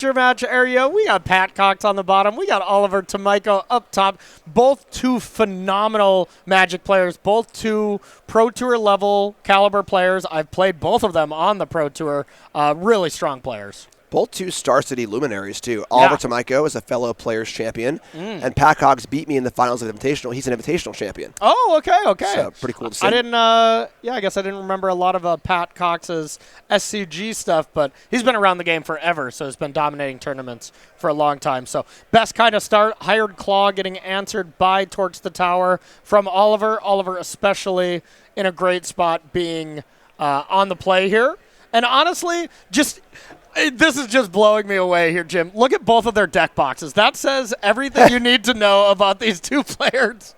match area. We got Pat Cox on the bottom. We got Oliver Tomajko up top. Both two phenomenal Magic players. Both two Pro Tour level caliber players. I've played both of them on the Pro Tour. Really strong players. Both two Star City luminaries, too. Oliver Tomajko is a fellow Players champion, and Pat Cox beat me in the finals of Invitational. He's an Invitational champion. Oh, okay. So, pretty cool to see. I didn't, I guess I didn't remember a lot of Pat Cox's SCG stuff, but he's been around the game forever, so he's been dominating tournaments for a long time. So, best kind of start, Hired Claw getting answered by Torch the Tower from Oliver. Oliver especially in a great spot being on the play here. And honestly, this is just blowing me away here, Jim. Look at both of their deck boxes. That says everything you need to know about these two players.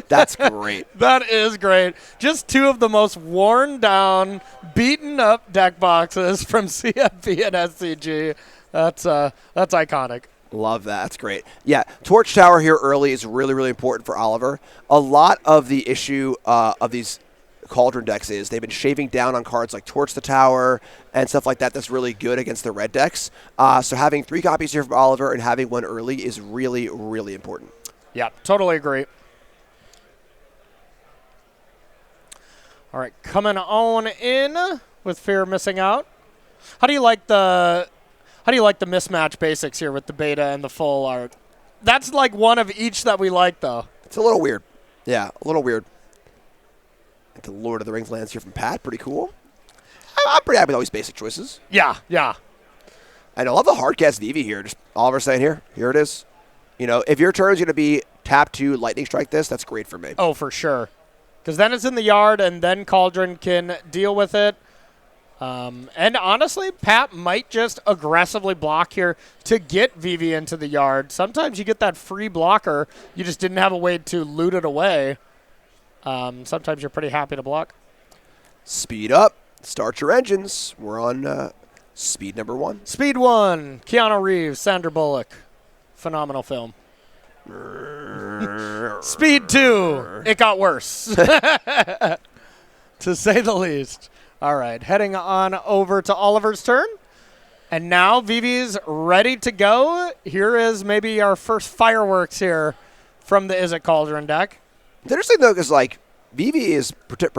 That's great. That is great. Just two of the most worn down, beaten up deck boxes from CFP and SCG. That's iconic. Love that. That's great. Yeah, Torch Tower here early is really, really important for Oliver. A lot of the issue of these Cauldron decks is they've been shaving down on cards like Torch the Tower and stuff like that. That's really good against the red decks. So having 3 copies here from Oliver and having one early is really, really important. Yeah, totally agree. All right, coming on in with Fear missing out. How do you like the mismatch basics here with the beta and the full art? That's like one of each that we like, though. It's a little weird. Yeah, a litlittle weird. The Lord of the Rings lands here from Pat. Pretty cool. I'm pretty happy with all these basic choices. Yeah. And I love the Hardcast Vivi here. Just Oliver saying here it is. You know, if your turn is going to be tap 2, Lightning Strike this, that's great for me. Oh, for sure. Because then it's in the yard, and then Cauldron can deal with it. And honestly, Pat might just aggressively block here to get Vivi into the yard. Sometimes you get that free blocker. You just didn't have a way to loot it away. Sometimes you're pretty happy to block. Speed up. Start your engines. We're on speed number 1. Speed 1. Keanu Reeves, Sandra Bullock. Phenomenal film. Speed 2. It got worse. To say the least. All right. Heading on over to Oliver's turn. And now Vivi's ready to go. Here is maybe our first fireworks here from the Is It Cauldron deck. It's interesting, though, because, like, Vivi is very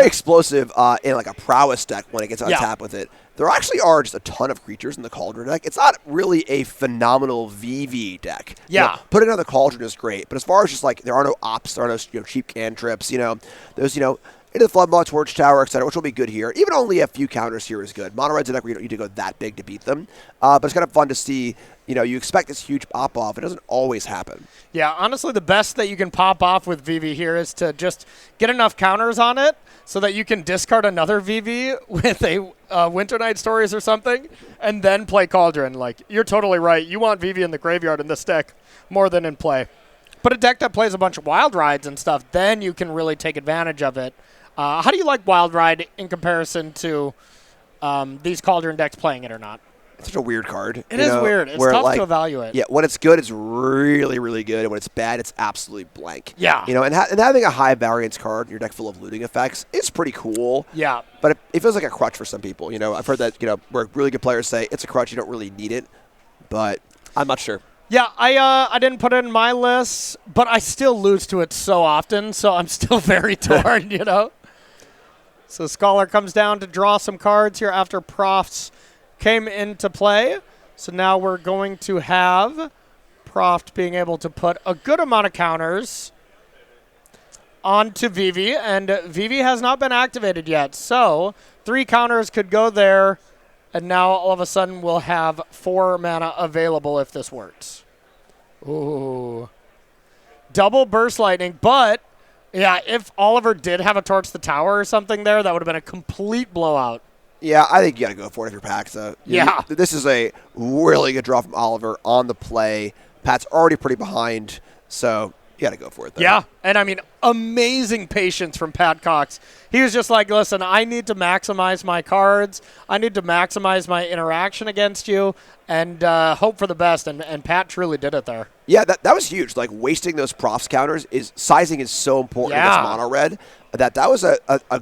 explosive in, like, a prowess deck when it gets on tap with it. There actually are just a ton of creatures in the Cauldron deck. It's not really a phenomenal VV deck. Yeah. You know, putting on the Cauldron is great, but as far as just, like, there are no ops, there are no cheap cantrips, there's, into the Floodball, Torch Tower, etc., which will be good here. Even only a few counters here is good. Mono Red's a deck where you don't need to go that big to beat them, but it's kind of fun to see. You expect this huge pop-off. It doesn't always happen. Yeah, honestly, the best that you can pop off with VV here is to just get enough counters on it so that you can discard another VV with a Winter Night Stories or something, and then play Cauldron. Like, you're totally right. You want VV in the graveyard in this deck more than in play. But a deck that plays a bunch of Wild Rides and stuff, then you can really take advantage of it. How do you like Wild Ride in comparison to these Cauldron decks playing it or not? It's such a weird card. It is weird. It's tough to evaluate. Yeah, when it's good, it's really, really good. And when it's bad, it's absolutely blank. Yeah. And having a high variance card in your deck full of looting effects is pretty cool. Yeah. But it feels like a crutch for some people. I've heard that, where really good players say it's a crutch, you don't really need it. But I'm not sure. Yeah, I didn't put it in my list, but I still lose to it so often, so I'm still very torn, So Scholar comes down to draw some cards here after Profts came into play. So now we're going to have Proft being able to put a good amount of counters onto Vivi, and Vivi has not been activated yet. So 3 counters could go there, and now all of a sudden we'll have 4 mana available if this works. Ooh. Double Burst Lightning, but yeah, if Oliver did have a Torch the Tower or something there, that would have been a complete blowout. Yeah, I think you got to go for it if you're Pat. This is a really good draw from Oliver on the play. Pat's already pretty behind, so you got to go for it, though. Yeah, and I mean, amazing patience from Pat Cox. He was just like, listen, I need to maximize my cards. I need to maximize my interaction against you and hope for the best, and Pat truly did it there. Yeah, that was huge. Like, wasting those profs counters, sizing is so important against mono red that was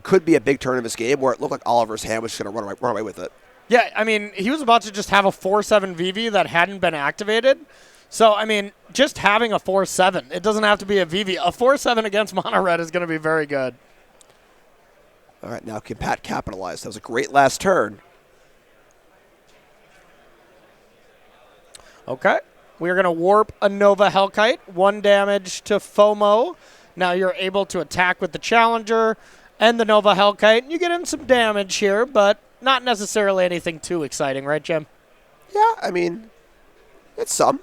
could be a big turn in this game where it looked like Oliver's hand was just going to run away with it. Yeah, I mean, he was about to just have a 4-7 VV that hadn't been activated. So, I mean, just having a 4-7, it doesn't have to be a VV. A 4-7 against Mono Red is going to be very good. All right, now can Pat capitalize? That was a great last turn. Okay. We're going to warp a Nova Hellkite. 1 damage to FOMO. Now you're able to attack with the Challenger and the Nova Hellkite. You get in some damage here, but not necessarily anything too exciting, right, Jim? Yeah, I mean, it's some.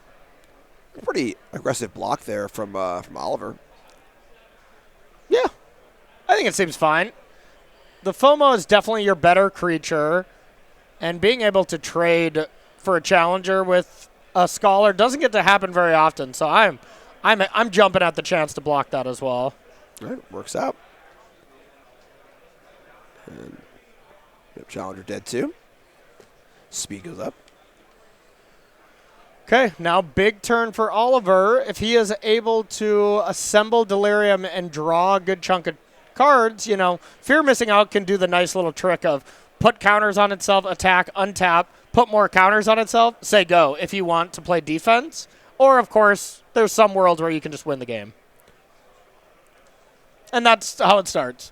Pretty aggressive block there from Oliver. Yeah. I think it seems fine. The FOMO is definitely your better creature, and being able to trade for a Challenger with a Scholar doesn't get to happen very often, so I'm jumping at the chance to block that as well. All right, works out. And Challenger dead too. Speed goes up. Okay, now big turn for Oliver. If he is able to assemble Delirium and draw a good chunk of cards, you know, Fear Missing Out can do the nice little trick of put counters on itself, attack, untap, put more counters on itself, say go if you want to play defense. Or, of course, there's some worlds where you can just win the game. And that's how it starts.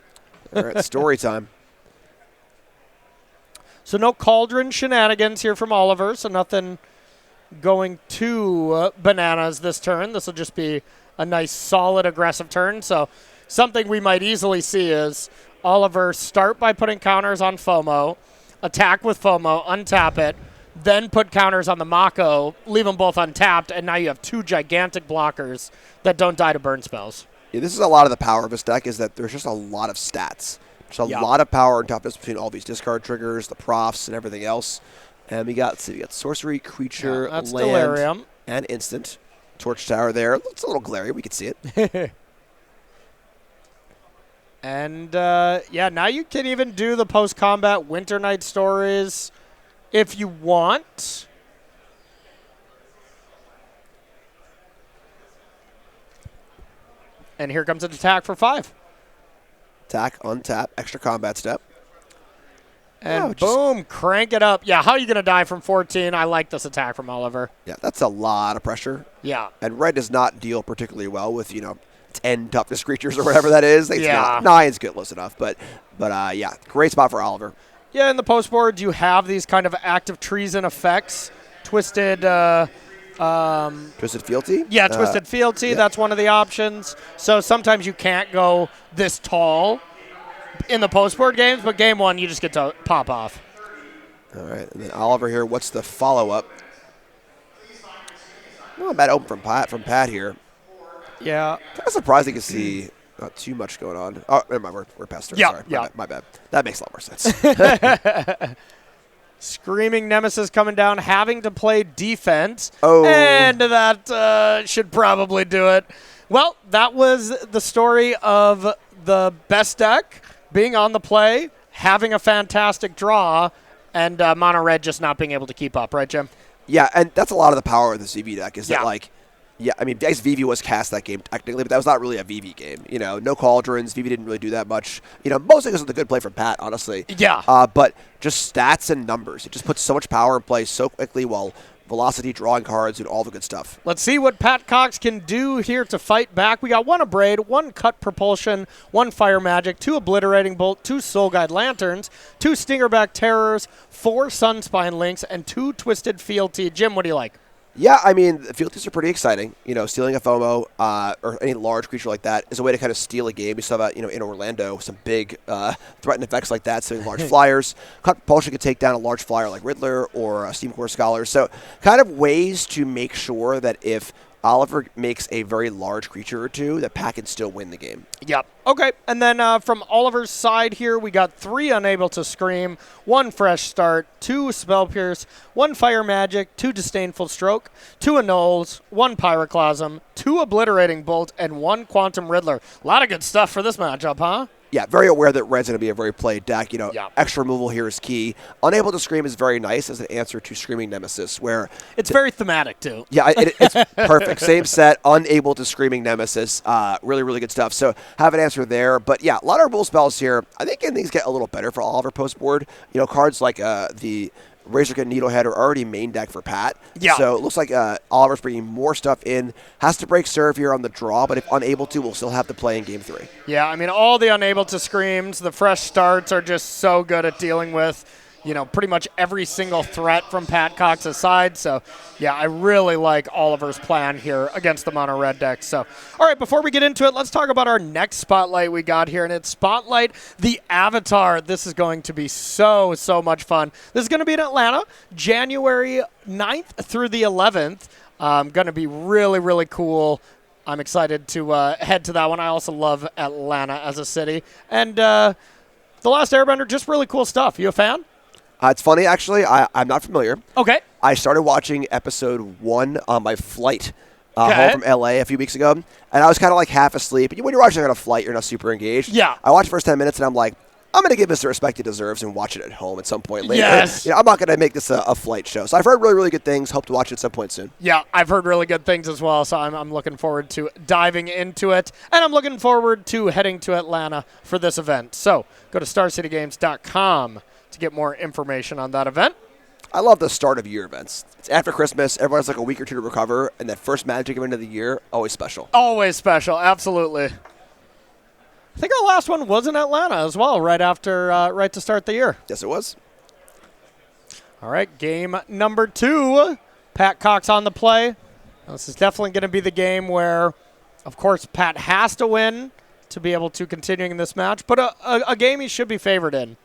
All right, story time. So no Cauldron shenanigans here from Oliver, so nothing going too bananas this turn. This will just be a nice, solid, aggressive turn. So something we might easily see is Oliver start by putting counters on FOMO, attack with FOMO, untap it, then put counters on the Mako, leave them both untapped, and now you have 2 gigantic blockers that don't die to burn spells. Yeah, this is a lot of the power of this deck is that there's just a lot of stats. There's a lot of power and toughness between all these discard triggers, the profs, and everything else. And we got sorcery, creature, land, Delirium. And instant. Torch Tower there. It's a little glary. We can see it. And, now you can even do the post-combat Winter Night stories if you want. And here comes an attack for 5. Attack, untap, extra combat step. And boom, crank it up. Yeah, how are you going to die from 14? I like this attack from Oliver. Yeah, that's a lot of pressure. Yeah. And red does not deal particularly well with, 10 toughness creatures or whatever that is. Yeah. 9's good, close enough. But yeah, great spot for Oliver. Yeah, in the post board, you have these kind of active treason effects. Twisted Twisted Fealty? Yeah, Twisted Fealty. Yeah. That's one of the options. So sometimes you can't go this tall in the post-board games, but game 1, you just get to pop off. All right, and then Oliver here, what's the follow-up? Well, bad open from Pat here. Yeah. Kind of surprising to see not too much going on. Oh, never mind, we're past turn. Yeah, Sorry, yeah. My bad. That makes a lot more sense. Screaming Nemesis coming down, having to play defense. Oh. And that should probably do it. Well, that was the story of the best deck being on the play, having a fantastic draw, and Mono Red just not being able to keep up. Right, Jim? Yeah, and that's a lot of the power of the CV deck is that, I mean, I guess VV was cast that game technically, but that was not really a VV game. No Cauldrons. VV didn't really do that much. Mostly because of the good play from Pat, honestly. Yeah. But just stats and numbers. It just puts so much power in play so quickly while velocity, drawing cards, and all the good stuff. Let's see what Pat Cox can do here to fight back. We got 1 Abrade, 1 Cut Propulsion, 1 Fire Magic, 2 Obliterating Bolt, 2 Soul Guide Lanterns, 2 Stingerback Terrors, 4 Sunspine Links, and 2 Twisted Fealty. Jim, what do you like? Yeah, I mean, the fealties are pretty exciting. Stealing a FOMO or any large creature like that is a way to kind of steal a game. We saw that, in Orlando, some big threatened effects like that, stealing large flyers. Cut Propulsion could take down a large flyer like Riddler or Steam Core Scholar. So kind of ways to make sure that if Oliver makes a very large creature or two, that Pat can still win the game. Yep. Okay, and then from Oliver's side here, we got 3 Unable to Scream, 1 Fresh Start, 2 Spell Pierce, 1 Fire Magic, 2 Disdainful Stroke, 2 Annuls, 1 Pyroclasm, 2 Obliterating Bolt, and 1 Quantum Riddler. A lot of good stuff for this matchup, huh? Yeah, very aware that red's going to be a very played deck. Yeah. Extra removal here is key. Unable to Scream is very nice as an answer to Screaming Nemesis, where it's very thematic too. Yeah, it's perfect. Same set, Unable to Screaming Nemesis. Really, really good stuff. So have an answer there. But yeah, a lot of removal spells here. I think things get a little better for Oliver post board. Cards like the Razorkin Needlehead are already main deck for Pat. Yeah. So it looks like Oliver's bringing more stuff in. Has to break serve here on the draw, but if unable to, we'll still have to play in game 3. Yeah, I mean, all the Unable to Screams, the fresh starts are just so good at dealing with, pretty much every single threat from Pat Cox's side. So, yeah, I really like Oliver's plan here against the mono red deck. So, all right, before we get into it, let's talk about our next spotlight we got here, and it's Spotlight the Avatar. This is going to be so much fun. This is going to be in Atlanta, January 9th through the 11th. Going to be really, really cool. I'm excited to head to that one. I also love Atlanta as a city. And The Last Airbender, just really cool stuff. You a fan? It's funny, actually. I'm not familiar. Okay. I started watching episode 1 on my flight home from LA a few weeks ago, and I was kind of like half asleep. When you're watching on a flight, you're not super engaged. Yeah. I watched the first 10 minutes, and I'm like, I'm going to give this the respect it deserves and watch it at home at some point later. Yes. I'm not going to make this a flight show. So I've heard really, really good things. Hope to watch it at some point soon. Yeah, I've heard really good things as well, so I'm looking forward to diving into it. And I'm looking forward to heading to Atlanta for this event. So go to StarCityGames.com to get more information on that event. I love the start of year events. It's after Christmas. Everyone has like a week or two to recover, and that first Magic event of the year, always special. Always special, absolutely. I think our last one was in Atlanta as well, right to start the year. Yes, it was. All right, game number 2. Pat Cox on the play. Now, this is definitely going to be the game where, of course, Pat has to win to be able to continue in this match, but a game he should be favored in.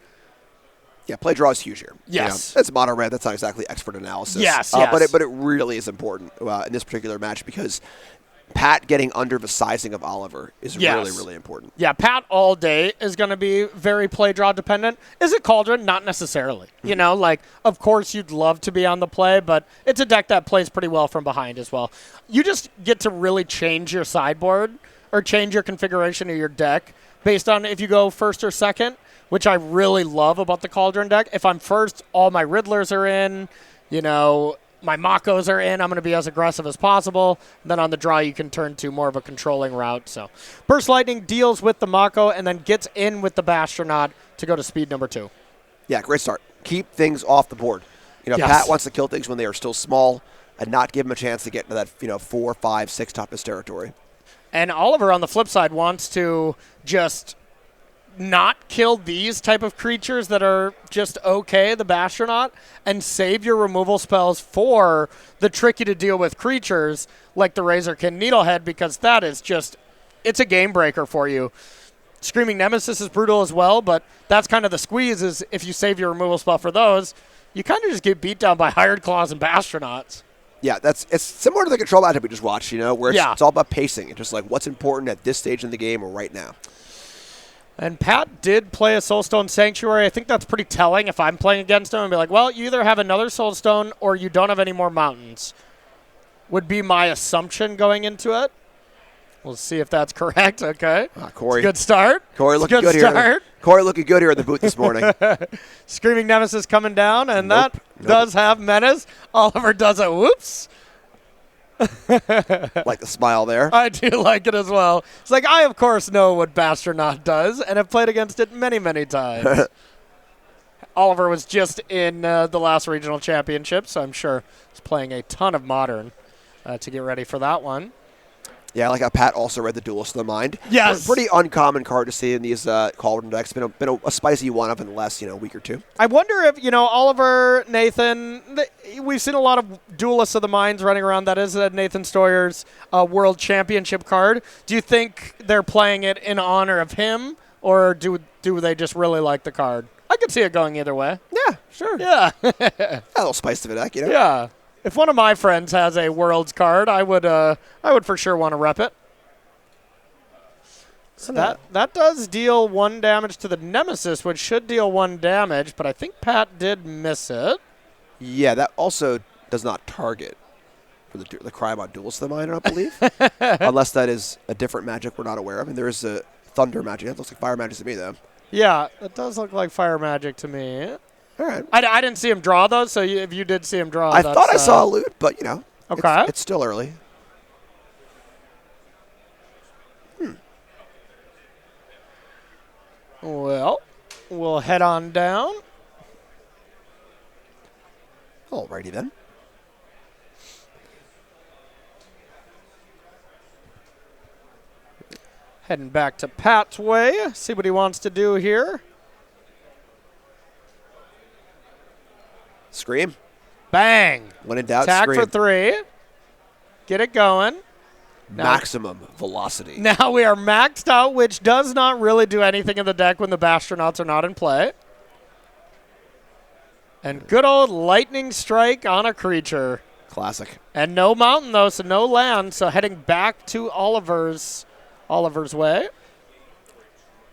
Yeah, play draw is huge here. Yes. It's mono red. That's not exactly expert analysis. Yes. But it really is important in this particular match because Pat getting under the sizing of Oliver is really, really important. Yeah, Pat all day is going to be very play draw dependent. Is it Cauldron? Not necessarily. Of course you'd love to be on the play, but it's a deck that plays pretty well from behind as well. You just get to really change your sideboard or change your configuration of your deck based on if you go first or second, which I really love about the Cauldron deck. If I'm first, all my Riddlers are in, my Makos are in. I'm going to be as aggressive as possible. Then on the draw, you can turn to more of a controlling route. So Burst Lightning deals with the Mako and then gets in with the Bastronaut to go to speed number 2. Yeah, great start. Keep things off the board. Yes. Pat wants to kill things when they are still small and not give them a chance to get into that 4, 5, 6 toughest territory. And Oliver, on the flip side, wants to just not kill these type of creatures that are just okay, the Bastronaut, and save your removal spells for the tricky to deal with creatures like the Razorkin Needlehead, because that is just, it's a game breaker for you. Screaming Nemesis is brutal as well, but that's kind of the squeeze, is if you save your removal spell for those, you kind of just get beat down by Hired Claws and Bastronauts. Yeah, it's similar to the control matchup we just watched, where it's all about pacing. It's just like what's important at this stage in the game or right now. And Pat did play a Soulstone Sanctuary. I think that's pretty telling if I'm playing against him and be like, well, you either have another Soulstone or you don't have any more mountains. Would be my assumption going into it. We'll see if that's correct. Okay. Corey. Good start. Corey looking good here. Corey looking good here in the booth this morning. Screaming Nemesis coming down, and that does have menace. Oliver does a whoops. Like the smile there. I do like it as well. It's like, I, of course, know what Bastronaut does, and have played against it many, many times. Oliver was just in the last regional championship, so I'm sure he's playing a ton of Modern to get ready for that one. Yeah, I like how Pat also read the Duelist of the Mind. Yes. Pretty uncommon card to see in these Cauldron decks. Been a spicy one-up in the last week or two. I wonder if, Oliver, Nathan, we've seen a lot of Duelists of the Minds running around. That is Nathan Stoyer's World Championship card. Do you think they're playing it in honor of him, or do they just really like the card? I could see it going either way. Yeah, sure. Yeah. A little spice to the deck, Yeah. If one of my friends has a Worlds card, I would for sure want to rep it. So that does deal 1 damage to the Nemesis, which should deal 1 damage, but I think Pat did miss it. Yeah, that also does not target for the Crybot Duelist of the Mind, I don't believe. Unless that is a different magic we're not aware of. And there is a thunder magic. That looks like fire magic to me, though. Yeah, it does look like fire magic to me. All right. I didn't see him draw, though, so if you did see him draw, I thought I saw a loot, but, okay. it's still early. Well, we'll head on down. Alrighty then. Heading back to Pat's way. See what he wants to do here. Scream. Bang. When in doubt, Attack scream. for 3. Get it going. Maximum velocity. Now we are maxed out, which does not really do anything in the deck when the Bastronauts are not in play. And good old lightning strike on a creature. Classic. And no mountain, though, so no land. So heading back to Oliver's way.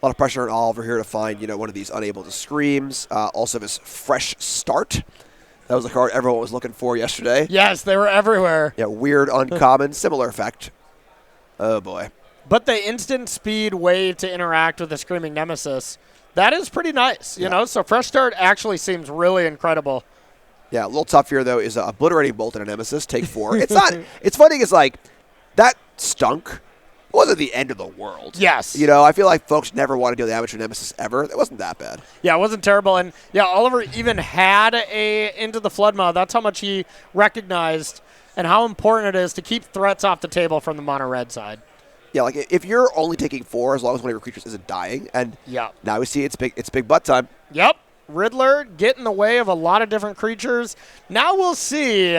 A lot of pressure on Oliver here to find, one of these unable to screams. Also this fresh start. That was the card everyone was looking for yesterday. Yes, they were everywhere. Yeah, weird, uncommon, similar effect. Oh, boy. But the instant speed wave to interact with the Screaming Nemesis, that is pretty nice, you know? So Fresh Start actually seems really incredible. Yeah, a little tough here, though, is Obliterating Bolt and a Nemesis, take 4. It's not, it's funny, it's like, that stunk. It wasn't the end of the world. Yes. I feel like folks never want to deal damage to Nemesis ever. It wasn't that bad. Yeah, it wasn't terrible. And, yeah, Oliver even had a Into the Flood mod. That's how much he recognized and how important it is to keep threats off the table from the mono red side. Yeah, like if you're only taking 4 as long as one of your creatures isn't dying, and now we see it's big butt time. Yep. Riddler get in the way of a lot of different creatures. Now we'll see,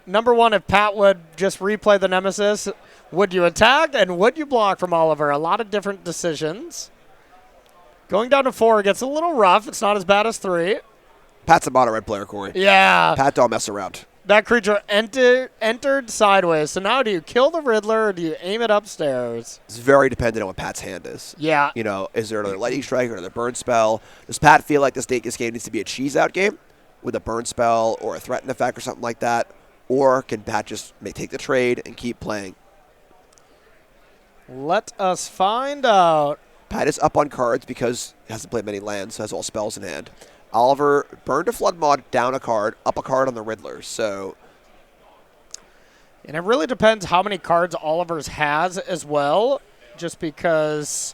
number one, if Pat would just replay the Nemesis. Would you attack and would you block from Oliver? A lot of different decisions. Going down to 4 gets a little rough. It's not as bad as 3. Pat's a mono red player, Corey. Yeah. Pat don't mess around. That creature entered sideways. So now do you kill the Riddler or do you aim it upstairs? It's very dependent on what Pat's hand is. Yeah. Is there another lightning strike or another burn spell? Does Pat feel like this game needs to be a cheese out game with a burn spell or a threaten effect or something like that? Or can Pat just take the trade and keep playing? Let us find out. Pat is up on cards because he hasn't played many lands, so has all spells in hand. Oliver burned a Flood mod, down a card, up a card on the Riddler. So, and it really depends how many cards Oliver's has as well, just because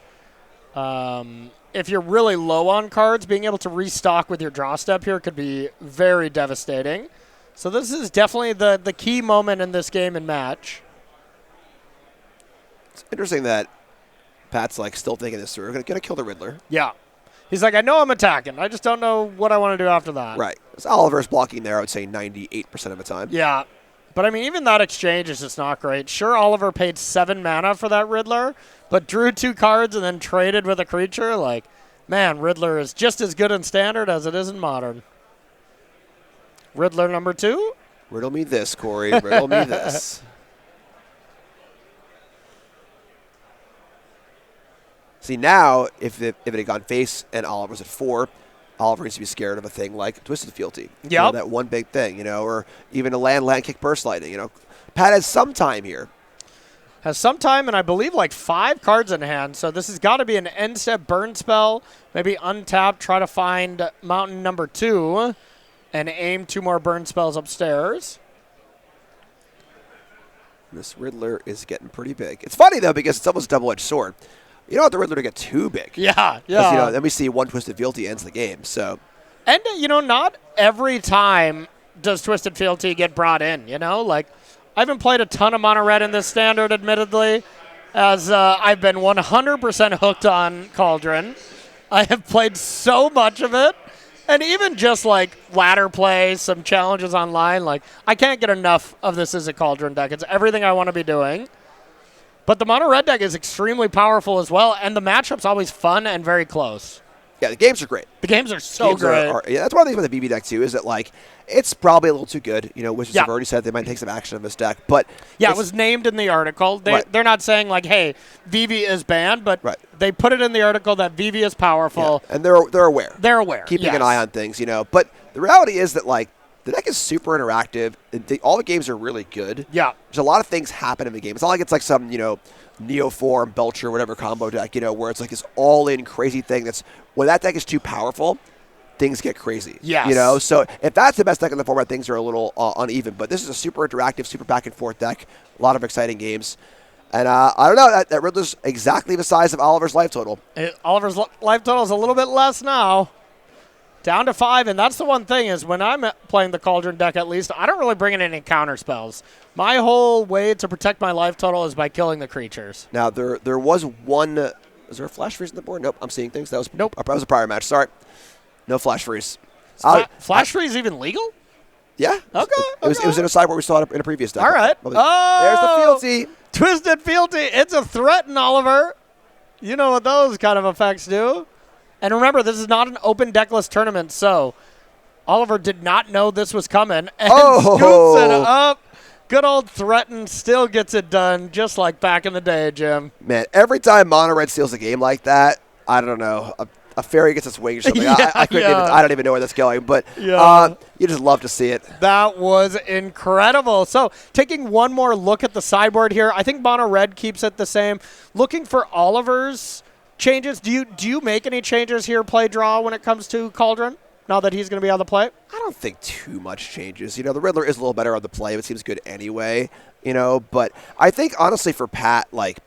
if you're really low on cards, being able to restock with your draw step here could be very devastating. So this is definitely the key moment in this game and match. It's interesting that Pat's still thinking this through. We're going to kill the Riddler. Yeah. He's like, I know I'm attacking. I just don't know what I want to do after that. Right. So Oliver's blocking there, I would say 98% of the time. Yeah. But, I mean, even that exchange is just not great. Sure, Oliver paid 7 mana for that Riddler, but drew 2 cards and then traded with a creature. Man, Riddler is just as good in Standard as it is in Modern. Riddler number 2. Riddle me this, Corey. Riddle me this. See, now, if it had gone face and Oliver's at 4, Oliver needs to be scared of a thing like Twisted Fealty. Yeah. That one big thing, or even a land kick burst lightning. Pat has some time here. Has some time, and I believe 5 cards in hand. So this has got to be an end step burn spell. Maybe untap, try to find mountain number 2, and aim 2 more burn spells upstairs. This Riddler is getting pretty big. It's funny, though, because it's almost a double-edged sword. You don't want the Riddler to get too big. Yeah. Then we see one Twisted Fealty ends the game. So, and not every time does Twisted Fealty get brought in. I haven't played a ton of mono red in this Standard, admittedly, as I've been 100% hooked on Cauldron. I have played so much of it, and even just ladder play, some challenges online. I can't get enough of this as a Cauldron deck. It's everything I want to be doing. But the mono red deck is extremely powerful as well, and the matchup's always fun and very close. Yeah, the games are great. The games are so great. That's one of the things about the BB deck, too, is that, it's probably a little too good. Wizards have already said they might take some action on this deck. But yeah, it was named in the article. They're not saying, hey, VV is banned, but they put it in the article that VV is powerful. Yeah. And they're aware. They're aware. Keeping an eye on things, But the reality is that, The deck is super interactive. All the games are really good. Yeah. There's a lot of things happen in the game. It's not like it's like some, Neoform, Belcher, whatever combo deck, where it's like this all-in crazy thing that's, when that deck is too powerful, things get crazy. Yes. So if that's the best deck in the format, things are a little uneven. But this is a super interactive, super back-and-forth deck. A lot of exciting games. And I don't know, that Riddler's exactly the size of Oliver's life total. Oliver's life total is a little bit less now. Down to 5, and that's the one thing is when I'm playing the Cauldron deck, at least, I don't really bring in any counter spells. My whole way to protect my life total is by killing the creatures. Now, there was one. Is there a flash freeze on the board? Nope, I'm seeing things. Nope. That was a prior match. Sorry. No flash freeze. Flash freeze even legal? Yeah. Okay. It was in a sideboard we saw it in a previous deck. All right. There's the fealty. Twisted Fealty. It's a threaten, Oliver. You know what those kind of effects do. And remember, this is not an open deckless tournament, so Oliver did not know this was coming and scoops it up. Good old Threaten still gets it done, just like back in the day, Jim. Man, every time Mono Red steals a game like that, I don't know, a fairy gets its wings or something. I don't even know where that's going, but you just love to see it. That was incredible. So taking one more look at the sideboard here, I think Mono Red keeps it the same. Looking for Oliver's changes. Do you make any changes here, play draw, when it comes to Cauldron, now that he's going to be on the play? I don't think too much changes. The Riddler is a little better on the play, but it seems good anyway. But I think, honestly, for Pat, like,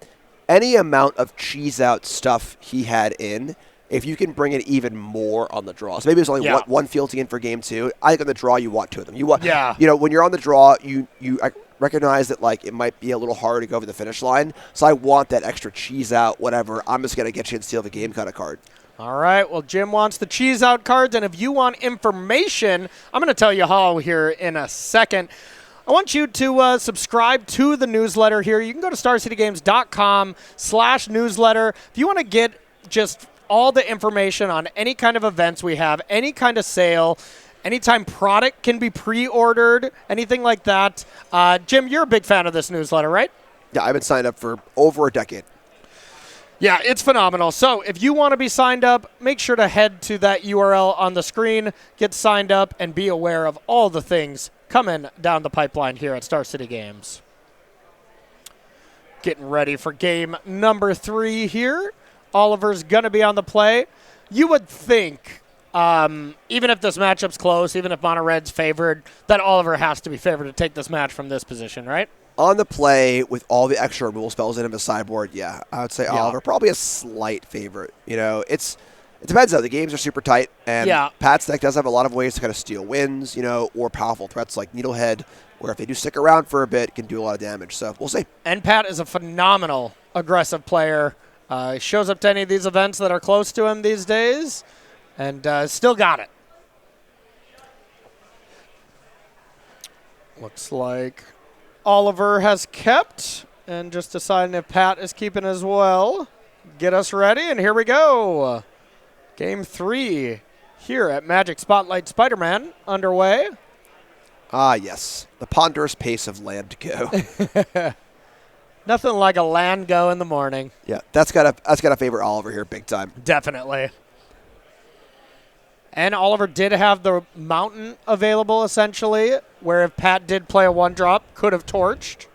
any amount of cheese-out stuff he had in, if you can bring it even more on the draw. So maybe there's only one fealty in for game 2. I think on the draw, you want 2 of them. When you're on the draw, I recognize that, like, it might be a little hard to go over the finish line. So I want that extra cheese out, whatever. I'm just going to get you and steal the game kind of card. All right. Well, Jim wants the cheese out cards. And if you want information, I'm going to tell you how here in a second. I want you to subscribe to the newsletter here. You can go to starcitygames.com/newsletter. If you want to get just all the information on any kind of events we have, any kind of sale, anytime product can be pre-ordered, anything like that. Jim, you're a big fan of this newsletter, right? Yeah, I've been signed up for over a decade. Yeah, it's phenomenal. So if you want to be signed up, make sure to head to that URL on the screen, get signed up, and be aware of all the things coming down the pipeline here at Star City Games. Getting ready for game number 3 here. Oliver's going to be on the play. You would think, even if this matchup's close, even if Mono Red's favored, that Oliver has to be favored to take this match from this position, right? On the play, with all the extra removal spells in his sideboard, yeah, I would say Oliver, probably a slight favorite. It depends, though. The games are super tight, and Pat's deck does have a lot of ways to kind of steal wins, or powerful threats like Needlehead, where if they do stick around for a bit, it can do a lot of damage. So we'll see. And Pat is a phenomenal aggressive player. Shows up to any of these events that are close to him these days, and still got it. Looks like Oliver has kept, and just deciding if Pat is keeping as well. Get us ready, and here we go. Game 3 here at Magic Spotlight Spider-Man underway. Ah, yes. The ponderous pace of land go. Nothing like a land go in the morning. Yeah, that's got a favorite Oliver here big time. Definitely. And Oliver did have the mountain available, essentially, where if Pat did play a 1-drop, could have torched.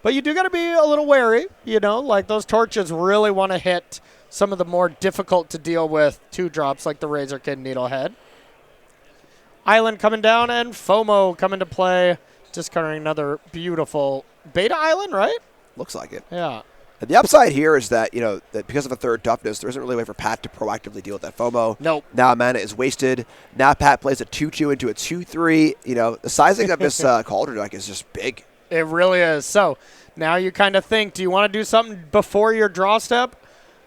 But you do got to be a little wary, like those torches really want to hit some of the more difficult to deal with 2-drops like the Razor Kid Needlehead. Island coming down and FOMO coming to play, discarding another beautiful Beta Island, right? Looks like it. Yeah. And the upside here is that, that because of a 3rd toughness, there isn't really a way for Pat to proactively deal with that FOMO. Nope. Now mana is wasted. Now Pat plays a 2-2 into a 2-3. The sizing of this Cauldron deck is just big. It really is. So now you kind of think, do you want to do something before your draw step?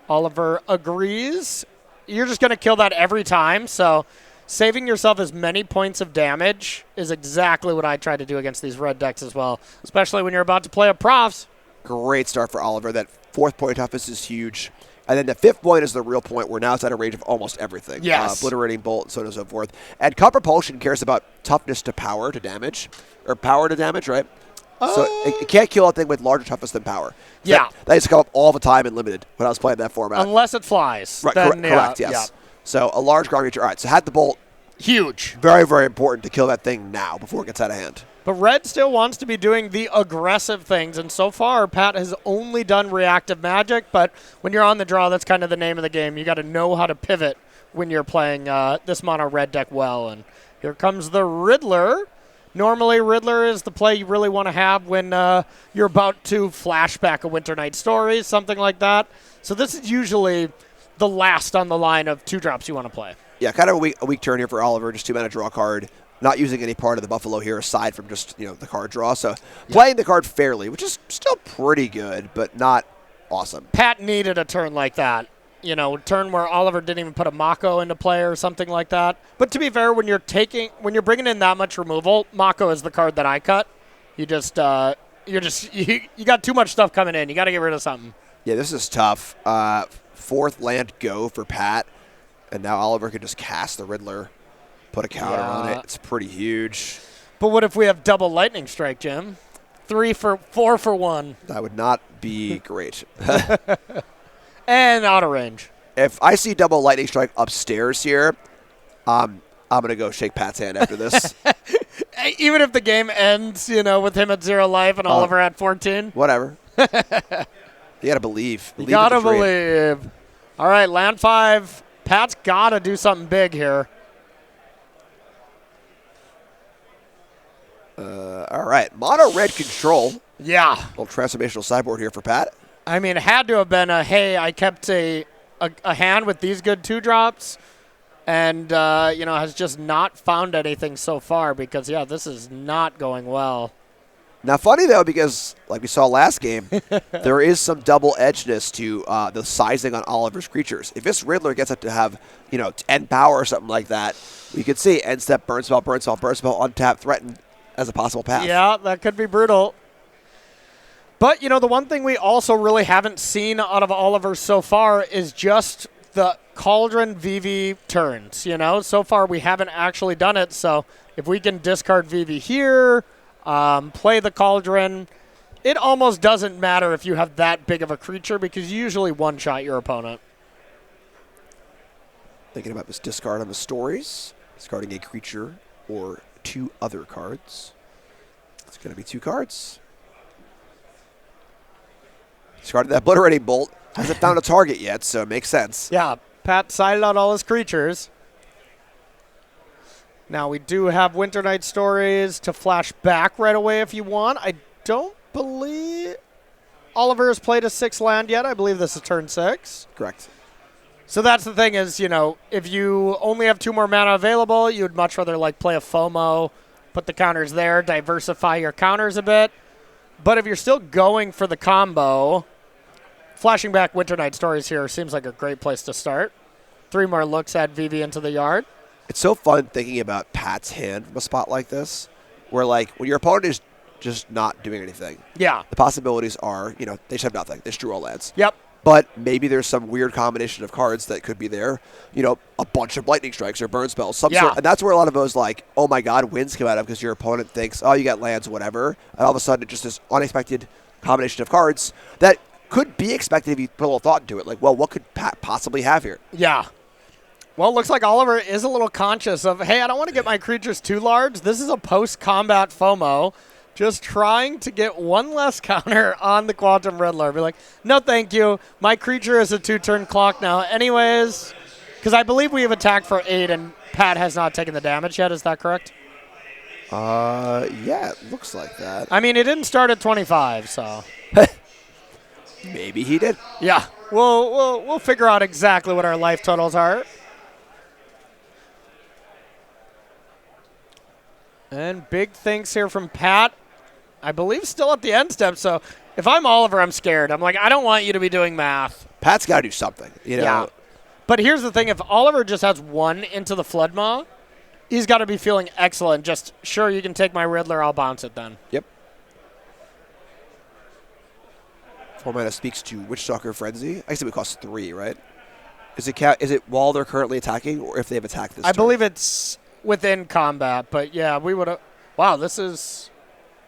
Oliver agrees. You're just going to kill that every time. So saving yourself as many points of damage is exactly what I try to do against these red decks as well, especially when you're about to play a Profs. Great start for Oliver. That 4th point of toughness is huge. And then the 5th point is the real point where now it's out of range of almost everything. Yes. Obliterating Bolt, so on and so forth. And Cup Propulsion cares about toughness to power to damage. Or power to damage, right? So it can't kill a thing with larger toughness than power. Yeah. That used to come up all the time in Limited when I was playing that format. Unless it flies. Right, then, correct, yes. Yeah. So a large ground creature. All right, so had the Bolt, Huge. Very, very important to kill that thing now before it gets out of hand. But red still wants to be doing the aggressive things, and so far, Pat has only done reactive magic, but when you're on the draw, that's kind of the name of the game. You got to know how to pivot when you're playing this mono red deck well. And here comes the Riddler. Normally, Riddler is the play you really want to have when you're about to flashback a Winter Night Story, something like that. So this is usually the last on the line of 2-drops you want to play. Yeah, kind of a weak turn here for Oliver. Just 2-mana draw card. Not using any part of the Buffalo here aside from just the card draw. So playing the card fairly, which is still pretty good, but not awesome. Pat needed a turn like that. A turn where Oliver didn't even put a Mako into play or something like that. But to be fair, when you're bringing in that much removal, Mako is the card that I cut. You got too much stuff coming in. You got to get rid of something. Yeah, this is tough. 4th land go for Pat, and now Oliver could just cast the Riddler, put a counter on it. It's pretty huge. But what if we have double lightning strike, Jim? 4 for 1. That would not be great. And out of range. If I see double lightning strike upstairs here, I'm going to go shake Pat's hand after this. Even if the game ends, with him at 0 life and Oliver at 14? Whatever. You got to believe. You got to believe. All right, land 5. Pat's got to do something big here. All right, mono red control. Yeah. Little transformational sideboard here for Pat. I mean, it had to have been hey, I kept a hand with these good 2-drops and, has just not found anything so far because, this is not going well. Now, funny, though, because like we saw last game, there is some double-edgedness to the sizing on Oliver's creatures. If this Riddler gets up to have, 10 power or something like that, we could see end step, burn spell, untap, threaten as a possible path. Yeah, that could be brutal. But, the one thing we also really haven't seen out of Oliver so far is just the Cauldron VV turns, So far, we haven't actually done it. So if we can discard VV here, play the Cauldron, it almost doesn't matter if you have that big of a creature because you usually one-shot your opponent. Thinking about this discard on the stories. Discarding a creature or 2 other cards. It's going to be 2 cards. Discarded that Obliterating Bolt. Hasn't found a target yet, so it makes sense. Yeah, Pat sided out all his creatures. Now, we do have Winter Night Stories to flash back right away if you want. I don't believe Oliver has played a 6 land yet. I believe this is turn 6. Correct. So that's the thing is, if you only have 2 more mana available, you would much rather play a FOMO, put the counters there, diversify your counters a bit. But if you're still going for the combo, flashing back Winter Night Stories here seems like a great place to start. 3 more looks at VV into the yard. It's so fun thinking about Pat's hand from a spot like this, where when your opponent is just not doing anything. Yeah. The possibilities are, they just have nothing. They just drew all lands. Yep. But maybe there's some weird combination of cards that could be there. A bunch of lightning strikes or burn spells. Some sort, and that's where a lot of those oh my God, wins come out of because your opponent thinks, oh, you got lands, whatever. And all of a sudden, it just this unexpected combination of cards that could be expected if you put a little thought into it. What could Pat possibly have here? Yeah. Well, it looks like Oliver is a little conscious of, hey, I don't want to get my creatures too large. This is a post-combat FOMO. Just trying to get one less counter on the Quantum Riddler. Be like, no, thank you. My creature is a 2-turn clock now anyways. Because I believe we have attacked for 8, and Pat has not taken the damage yet. Is that correct? Yeah, it looks like that. I mean, it didn't start at 25, so. Maybe he did. Yeah. We'll figure out exactly what our life totals are. And big things here from Pat. I believe still at the end step, so if I'm Oliver, I'm scared. I'm like, I don't want you to be doing math. Pat's got to do something, Yeah. But here's the thing. If Oliver just has 1 into the Flood Maw, he's got to be feeling excellent. Just, sure, you can take my Riddler. I'll bounce it then. Yep. 4 mana speaks to Witchstalker Frenzy. I guess it would cost 3, right? Is it while they're currently attacking or if they've attacked this I turn? believe it's within combat, but yeah, we would have. Wow, this is.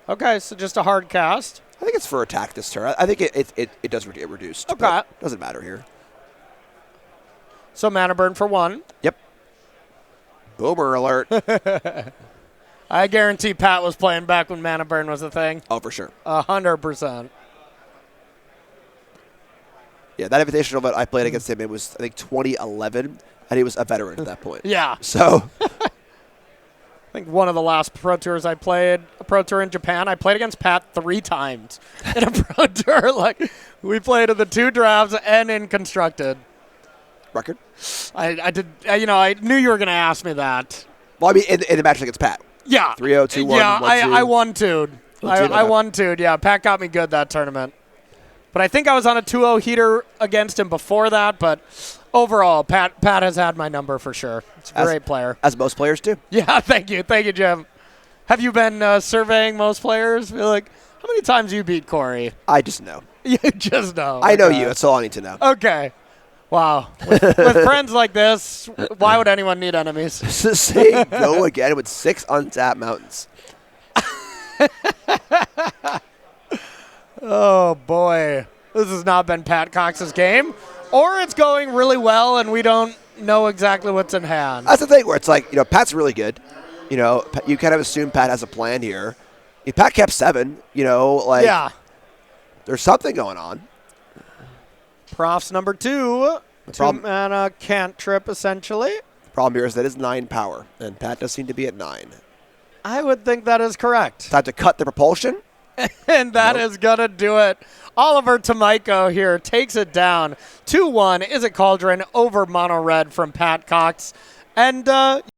Okay, so just a hard cast. I think it's for attack this turn. I think it does get reduced. Okay. But doesn't matter here. So mana burn for 1. Yep. Boomer alert. I guarantee Pat was playing back when Mana Burn was a thing. Oh, for sure. 100%. Yeah, that invitational that I played against him, it was, I think, 2011, and he was a veteran at that point. Yeah. So, I think one of the last Pro Tours I played, a Pro Tour in Japan, I played against Pat 3 times in a Pro Tour. Like, we played in the 2 drafts and in Constructed. record? I did, I knew you were going to ask me that. Well, I mean, in the match against Pat. Yeah. 3-0, 2-1, Yeah, 1-2. I won 2'd. I okay. won 2'd, yeah. Pat got me good that tournament. But I think I was on a 2-0 heater against him before that. But overall, Pat has had my number for sure. It's a great player. As most players do. Yeah, thank you. Thank you, Jim. Have you been surveying most players? Like, how many times you beat Corey? I just know. You just know. I know Okay. you. That's all I need to know. Okay. Wow. With friends like this, why would anyone need enemies? Say go again with 6 untapped mountains. Oh, boy. This has not been Pat Cox's game. Or it's going really well and we don't know exactly what's in hand. That's the thing where it's like, Pat's really good. You kind of assume Pat has a plan here. If Pat kept 7, Yeah. there's something going on. Prof's number 2. problem- 2-mana cantrip, essentially. The problem here is that is 9 power, and Pat does seem to be at 9. I would think that is correct. Time to cut the propulsion. And that is going to do it. Oliver Tomajko here takes it down. 2-1 is a Cauldron over Mono Red from Pat Cox. And